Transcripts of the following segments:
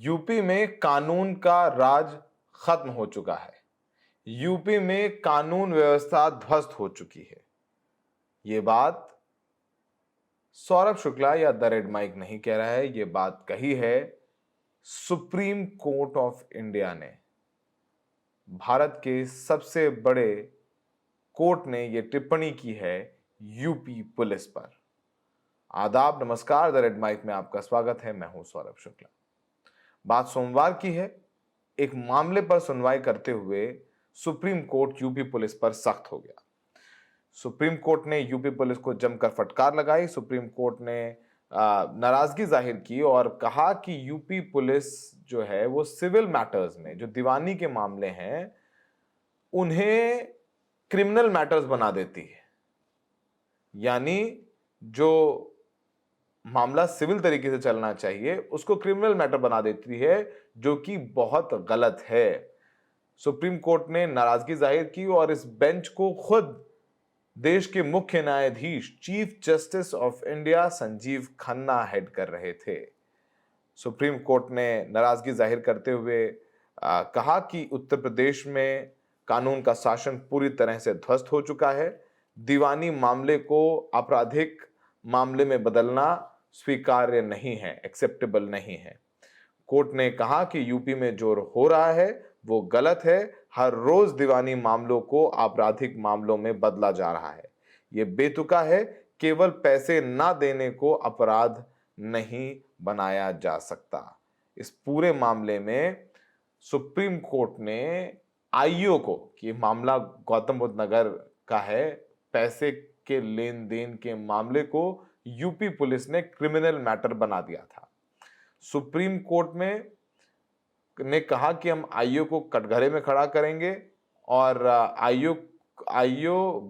UP में कानून का राज खत्म हो चुका है। यूपी में कानून व्यवस्था ध्वस्त हो चुकी है। ये बात सौरभ शुक्ला या द रेड माइक नहीं कह रहा है, ये बात कही है सुप्रीम कोर्ट ऑफ इंडिया ने। भारत के सबसे बड़े कोर्ट ने यह टिप्पणी की है यूपी पुलिस पर। आदाब, नमस्कार, द रेड माइक में आपका स्वागत है। मैं हूं सौरभ शुक्ला। बात सोमवार की है। एक मामले पर सुनवाई करते हुए सुप्रीम कोर्ट यूपी पुलिस पर सख्त हो गया। सुप्रीम कोर्ट ने यूपी पुलिस को जमकर फटकार लगाई। सुप्रीम कोर्ट ने नाराजगी जाहिर की और कहा कि यूपी पुलिस जो है वो सिविल मैटर्स में, जो दीवानी के मामले हैं, उन्हें क्रिमिनल मैटर्स बना देती है। यानी जो मामला सिविल तरीके से चलना चाहिए उसको क्रिमिनल मैटर बना देती है, जो कि बहुत गलत है। सुप्रीम कोर्ट ने नाराजगी जाहिर की और इस बेंच को खुद देश के मुख्य न्यायाधीश chief justice of India Sanjiv Khanna head कर रहे थे। सुप्रीम कोर्ट ने नाराजगी जाहिर करते हुए कहा कि उत्तर प्रदेश में कानून का शासन पूरी तरह से ध्वस्त हो चुका है। दीवानी मामले को आपराधिक मामले में बदलना स्वीकार्य नहीं है, एक्सेप्टेबल नहीं है। कोर्ट ने कहा कि यूपी में जो हो रहा है वो गलत है। हर रोज दीवानी मामलों को आपराधिक मामलों में बदला जा रहा है। ये बेतुका है। केवल पैसे ना देने को अपराध नहीं बनाया जा सकता। इस पूरे मामले में सुप्रीम कोर्ट ने आईओ को, कि मामला गौतम बुद्ध नगर का है, पैसे के लेन देन के मामले को यूपी पुलिस ने क्रिमिनल मैटर बना दिया था। सुप्रीम कोर्ट में ने कहा कि हम आईओ को कटघरे में खड़ा करेंगे और आईओ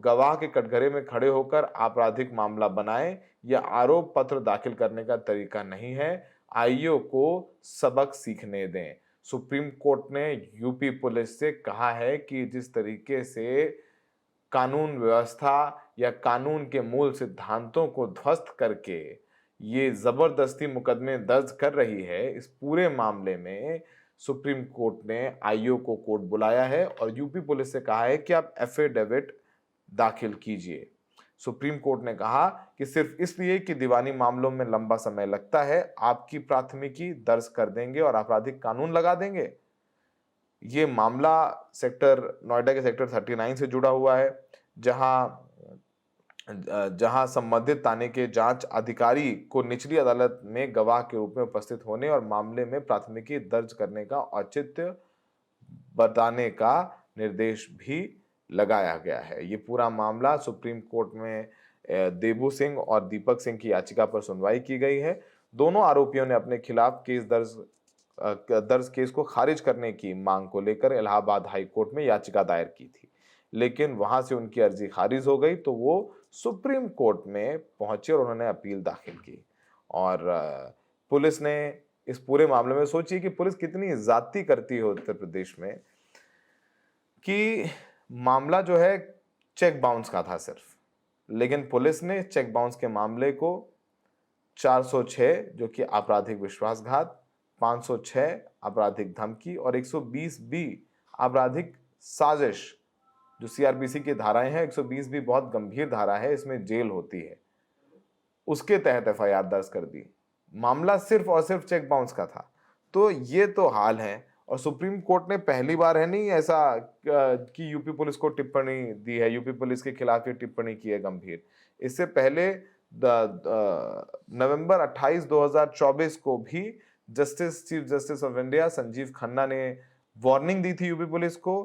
गवाह के कटघरे में खड़े होकर आपराधिक मामला बनाए, यह आरोप पत्र दाखिल करने का तरीका नहीं है। आईओ को सबक सीखने दें। सुप्रीम कोर्ट ने यूपी पुलिस से कहा है कि जिस तरीके से कानून व्यवस्था या कानून के मूल सिद्धांतों को ध्वस्त करके ये जबरदस्ती मुकदमे दर्ज कर रही है, इस पूरे मामले में सुप्रीम कोर्ट ने आईओ को कोर्ट बुलाया है और यूपी पुलिस से कहा है कि आप एफिडेविट दाखिल कीजिए। सुप्रीम कोर्ट ने कहा कि सिर्फ इसलिए कि दीवानी मामलों में लंबा समय लगता है, आपकी प्राथमिकी दर्ज कर देंगे और आपराधिक कानून लगा देंगे। ये मामला नोएडा के सेक्टर 39 से जुड़ा हुआ है, जहां संबंधित थाने के जांच अधिकारी को निचली अदालत में गवाह के रूप में उपस्थित होने और मामले में प्राथमिकी दर्ज करने का औचित्य बताने का निर्देश भी लगाया गया है। ये पूरा मामला सुप्रीम कोर्ट में देबू सिंह और दीपक सिंह की याचिका पर सुनवाई की गई है। दोनों आरोपियों ने अपने खिलाफ दर्ज केस को खारिज करने की मांग को लेकर इलाहाबाद हाई कोर्ट में याचिका दायर की थी, लेकिन वहां से उनकी अर्जी खारिज हो गई तो वो सुप्रीम कोर्ट में पहुंचे और उन्होंने अपील दाखिल की। और पुलिस ने इस पूरे मामले में, सोचिए कि पुलिस कितनी ज्यादती करती है उत्तर प्रदेश में, कि मामला जो है चेक बाउंस का था सिर्फ, लेकिन पुलिस ने चेक बाउंस के मामले को 406 जो कि आपराधिक विश्वासघात, 506 आपराधिक धमकी और 120 बी आपराधिक साजिश, जो सीआरपीसी की धाराएं हैं, 120 भी बहुत गंभीर धारा है, इसमें जेल होती है, उसके तहत एफआईआर दर्ज कर दी। मामला सिर्फ और सिर्फ चेक बाउंस का था। तो ये तो हाल है। और सुप्रीम कोर्ट ने पहली बार है नहीं ऐसा कि यूपी पुलिस को टिप्पणी दी है, यूपी पुलिस के खिलाफ ये टिप्पणी की है गंभीर। इससे पहले नवंबर 28 2024 को भी chief justice of India Sanjiv Khanna ने वार्निंग दी थी यूपी पुलिस को।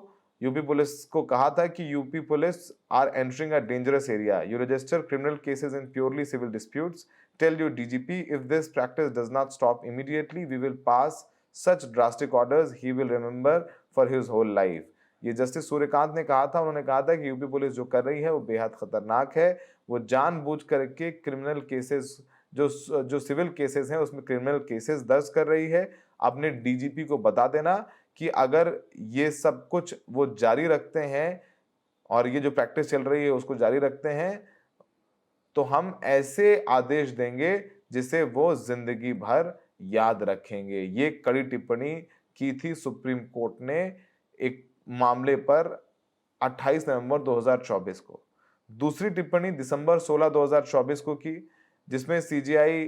यूपी पुलिस को कहा था कि UP police are entering a dangerous area, you register criminal cases in purely civil disputes, tell your DGP if this practice does not stop immediately we will pass such drastic orders he will remember for his whole life। ये justice Suryakant ने कहा था। उन्होंने कहा था कि UP police जो कर रही है वो बेहद खतरनाक है। वो जानबूझ करके क्रिमिनल केसेस, जो सिविल केसेस हैं उसमें क्रिमिनल केसेस दर्ज कर रही है। अपने डीजीपी को बता देना कि अगर ये सब कुछ वो जारी रखते हैं और ये जो प्रैक्टिस चल रही है उसको जारी रखते हैं तो हम ऐसे आदेश देंगे जिसे वो जिंदगी भर याद रखेंगे। ये कड़ी टिप्पणी की थी सुप्रीम कोर्ट ने एक मामले पर 28 नवंबर 2024 को। दूसरी टिप्पणी दिसंबर 16 2024 को की, जिसमें सीजीआई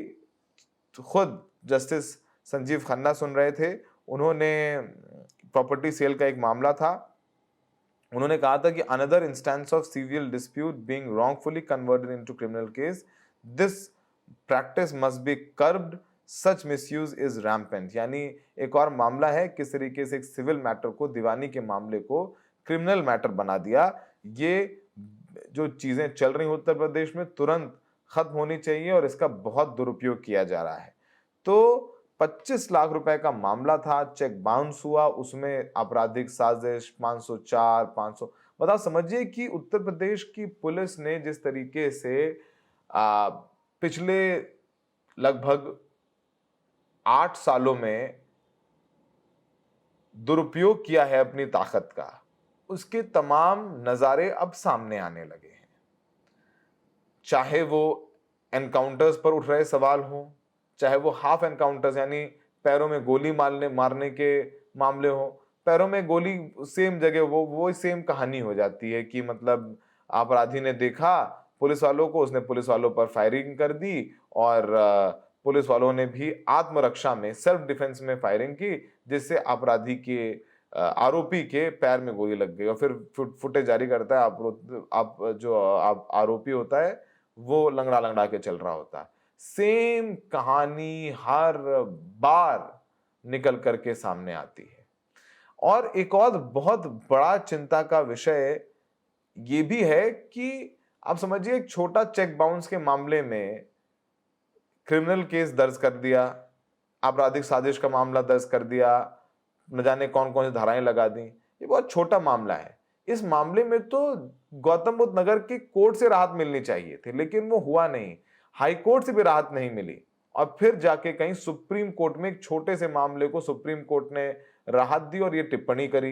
खुद जस्टिस संजीव खन्ना सुन रहे थे। उन्होंने प्रॉपर्टी सेल का एक मामला था, उन्होंने कहा था कि another instance of civil dispute being wrongfully converted into criminal case, this practice must be curbed, such misuse is rampant. यानी एक और मामला है, किस तरीके से एक सिविल मैटर को, दीवानी के मामले को क्रिमिनल मैटर बना दिया। ये जो चीजें चल रही उत्तर प्रदेश में तुरंत खत्म होनी चाहिए और इसका बहुत दुरुपयोग किया जा रहा है। तो 25 लाख रुपए का मामला था, चेक बाउंस हुआ, उसमें आपराधिक साजिश 504 500। बताओ, समझिए कि उत्तर प्रदेश की पुलिस ने जिस तरीके से पिछले लगभग 8 सालों में दुरुपयोग किया है अपनी ताकत का, उसके तमाम नजारे अब सामने आने लगे हैं। चाहे वो एनकाउंटर्स पर उठ रहे सवाल हो, चाहे वो हाफ एनकाउंटर्स यानी पैरों में गोली मारने के मामले हो। पैरों में गोली सेम जगह, वो सेम कहानी हो जाती है कि मतलब अपराधी ने देखा पुलिस वालों को, उसने पुलिस वालों पर फायरिंग कर दी और पुलिस वालों ने भी आत्मरक्षा में, सेल्फ डिफेंस में फायरिंग की, जिससे अपराधी के आरोपी के पैर में गोली लग गई और फिर फुटेज जारी करता है। जो आरोपी होता है वो लंगड़ा लंगड़ा के चल रहा होता है। सेम कहानी हर बार निकल करके सामने आती है। और एक और बहुत बड़ा चिंता का विषय ये भी है कि आप समझिए, एक छोटा चेक बाउंस के मामले में क्रिमिनल केस दर्ज कर दिया, आपराधिक साजिश का मामला दर्ज कर दिया, न जाने कौन कौन सी धाराएं लगा दी। ये बहुत छोटा मामला है। इस मामले में तो गौतम बुद्ध नगर की कोर्ट से राहत मिलनी चाहिए थी, लेकिन वो हुआ नहीं। हाई कोर्ट से भी राहत नहीं मिली और फिर जाके कहीं सुप्रीम कोर्ट में एक छोटे से मामले को सुप्रीम कोर्ट ने राहत दी और ये टिप्पणी करी।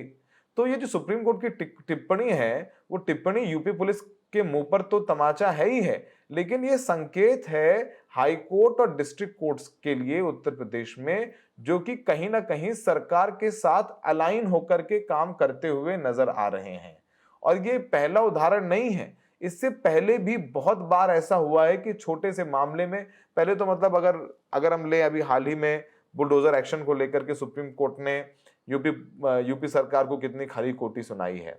तो ये जो सुप्रीम कोर्ट की टिप्पणी है, वो टिप्पणी यूपी पुलिस के मुंह पर तो तमाचा है ही है, लेकिन ये संकेत है हाई कोर्ट और डिस्ट्रिक्ट कोर्ट्स के लिए उत्तर प्रदेश में, जो कि कहीं ना कहीं सरकार के साथ अलाइन होकर के काम करते हुए नजर आ रहे हैं। और ये पहला उदाहरण नहीं है, इससे पहले भी बहुत बार ऐसा हुआ है कि छोटे से मामले में, पहले तो मतलब अगर हम ले अभी हाल ही में बुलडोजर एक्शन को लेकर के सुप्रीम कोर्ट ने यूपी सरकार को कितनी खरी खोटी सुनाई है।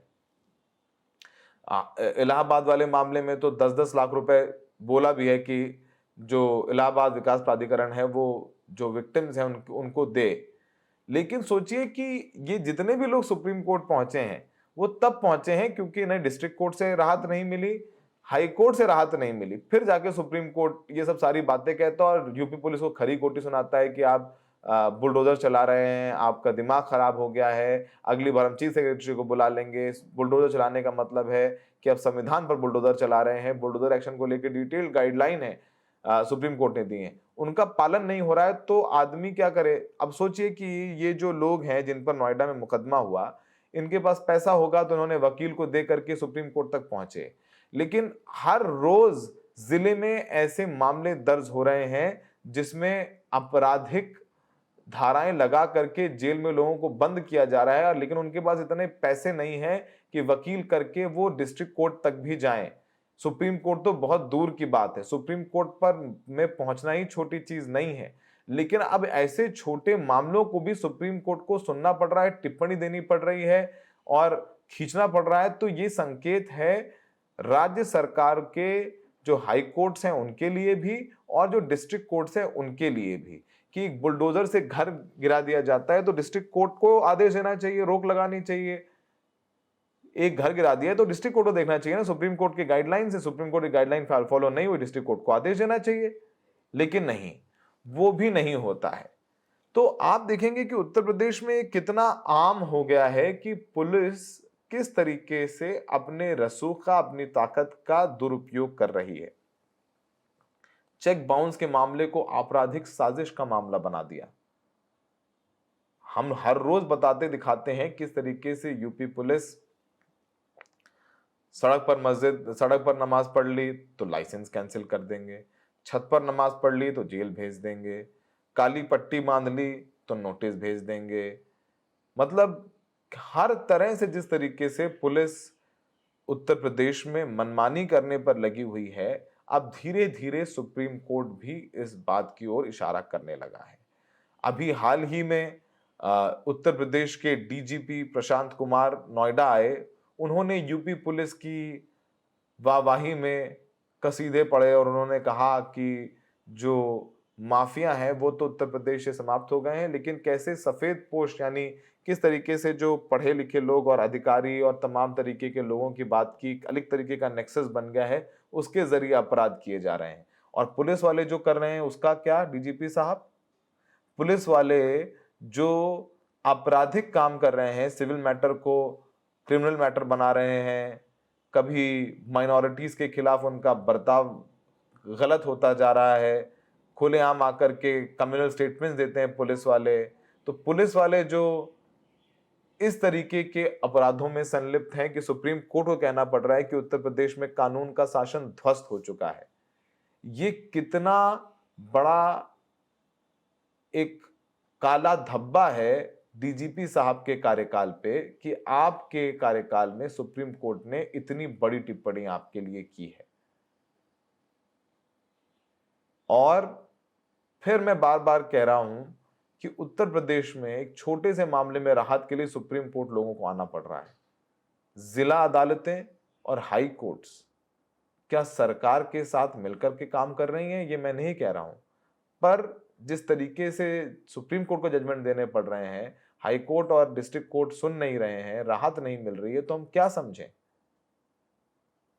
इलाहाबाद वाले मामले में तो 10-10 लाख रुपए बोला भी है कि जो इलाहाबाद विकास प्राधिकरण है वो जो विक्टिम्स हैं उनको दे। लेकिन सोचिए कि ये जितने भी लोग सुप्रीम कोर्ट पहुंचे हैं वो तब पहुंचे हैं क्योंकि इन्हें डिस्ट्रिक्ट कोर्ट से राहत नहीं मिली, हाई कोर्ट से राहत नहीं मिली, फिर जाके सुप्रीम कोर्ट ये सब सारी बातें कहता है और यूपी पुलिस को खरी खोटी सुनाता है कि आप बुलडोजर चला रहे हैं, आपका दिमाग खराब हो गया है, अगली बार हम चीफ सेक्रेटरी को बुला लेंगे। बुलडोजर चलाने का मतलब है कि आप संविधान पर बुलडोजर चला रहे हैं। बुलडोजर एक्शन को लेकर डिटेल्ड गाइडलाइन है सुप्रीम कोर्ट ने दी है, उनका पालन नहीं हो रहा है तो आदमी क्या करे। अब सोचिए कि ये जो लोग हैं जिन पर नोएडा में मुकदमा हुआ, इनके पास पैसा होगा तो उन्होंने वकील को दे करके सुप्रीम कोर्ट तक पहुंचे, लेकिन हर रोज जिले में ऐसे मामले दर्ज हो रहे हैं जिसमें आपराधिक धाराएं लगा करके जेल में लोगों को बंद किया जा रहा है, लेकिन उनके पास इतने पैसे नहीं हैं कि वकील करके वो डिस्ट्रिक्ट कोर्ट तक भी जाएं। सुप्रीम कोर्ट तो बहुत दूर की बात है, सुप्रीम कोर्ट पर में पहुंचना ही छोटी चीज नहीं है, लेकिन अब ऐसे छोटे मामलों को भी सुप्रीम कोर्ट को सुनना पड़ रहा है, टिप्पणी देनी पड़ रही है और खींचना पड़ रहा है। तो ये संकेत है राज्य सरकार के जो हाई कोर्ट्स हैं उनके लिए भी और जो डिस्ट्रिक्ट कोर्ट्स हैं उनके लिए भी, कि बुलडोजर से घर गिरा दिया जाता है तो डिस्ट्रिक्ट कोर्ट को आदेश देना चाहिए, रोक लगानी चाहिए। एक घर गिरा दिया तो डिस्ट्रिक्ट कोर्ट को देखना चाहिए ना, सुप्रीम कोर्ट की गाइडलाइन से, सुप्रीम कोर्ट की गाइडलाइन फॉलो नहीं हुई, डिस्ट्रिक्ट कोर्ट को आदेश देना चाहिए, लेकिन नहीं, वो भी नहीं होता है। तो आप देखेंगे कि उत्तर प्रदेश में कितना आम हो गया है कि पुलिस किस तरीके से अपने रसूख का, अपनी ताकत का दुरुपयोग कर रही है। चेक बाउंस के मामले को आपराधिक साजिश का मामला बना दिया। हम हर रोज बताते दिखाते हैं किस तरीके से यूपी पुलिस सड़क पर नमाज पढ़ ली तो लाइसेंस कैंसिल कर देंगे, छत पर नमाज पढ़ ली तो जेल भेज देंगे, काली पट्टी बांध ली तो नोटिस भेज देंगे। मतलब हर तरह से जिस तरीके से पुलिस उत्तर प्रदेश में मनमानी करने पर लगी हुई है, अब धीरे धीरे सुप्रीम कोर्ट भी इस बात की ओर इशारा करने लगा है। अभी हाल ही में उत्तर प्रदेश के डीजीपी प्रशांत कुमार नोएडा आए। उन्होंने यूपी पुलिस की वाहवाही में कसीदे पढ़े और उन्होंने कहा कि जो माफिया है वो तो उत्तर प्रदेश से समाप्त हो गए हैं, लेकिन कैसे सफेद पोश यानी किस तरीके से जो पढ़े लिखे लोग और अधिकारी और तमाम तरीके के लोगों की बात की अलग तरीके का नेक्सस बन गया है, उसके जरिए अपराध किए जा रहे हैं। और पुलिस वाले जो कर रहे हैं उसका क्या डीजीपी साहब? पुलिस वाले जो आपराधिक काम कर रहे हैं, सिविल मैटर को क्रिमिनल मैटर बना रहे हैं, कभी माइनॉरिटीज के खिलाफ उनका बर्ताव गलत होता जा रहा है, खुलेआम आकर के कम्युनल स्टेटमेंट्स देते हैं पुलिस वाले। तो पुलिस वाले जो इस तरीके के अपराधों में संलिप्त हैं कि सुप्रीम कोर्ट को कहना पड़ रहा है कि उत्तर प्रदेश में कानून का शासन ध्वस्त हो चुका है। ये कितना बड़ा एक काला धब्बा है डीजीपी साहब के कार्यकाल पे कि आपके कार्यकाल में सुप्रीम कोर्ट ने इतनी बड़ी टिप्पणी आपके लिए की है। और फिर मैं बार बार कह रहा हूं कि उत्तर प्रदेश में एक छोटे से मामले में राहत के लिए सुप्रीम कोर्ट लोगों को आना पड़ रहा है। जिला अदालतें और हाई कोर्ट्स क्या सरकार के साथ मिलकर के काम कर रही हैं? ये मैं नहीं कह रहा हूं, पर जिस तरीके से सुप्रीम कोर्ट को जजमेंट देने पड़ रहे हैं, हाई कोर्ट और डिस्ट्रिक्ट कोर्ट सुन नहीं रहे हैं, राहत नहीं मिल रही है, तो हम क्या समझें?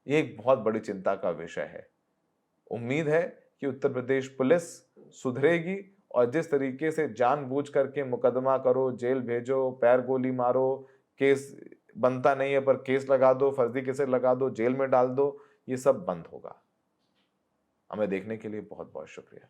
ये एक बहुत बड़ी चिंता का विषय है। उम्मीद है कि उत्तर प्रदेश पुलिस सुधरेगी और जिस तरीके से जानबूझ करके मुकदमा करो, जेल भेजो, पैर गोली मारो, केस बनता नहीं है पर केस लगा दो, फर्जी केस लगा दो, जेल में डाल दो, ये सब बंद होगा। हमें देखने के लिए बहुत बहुत शुक्रिया।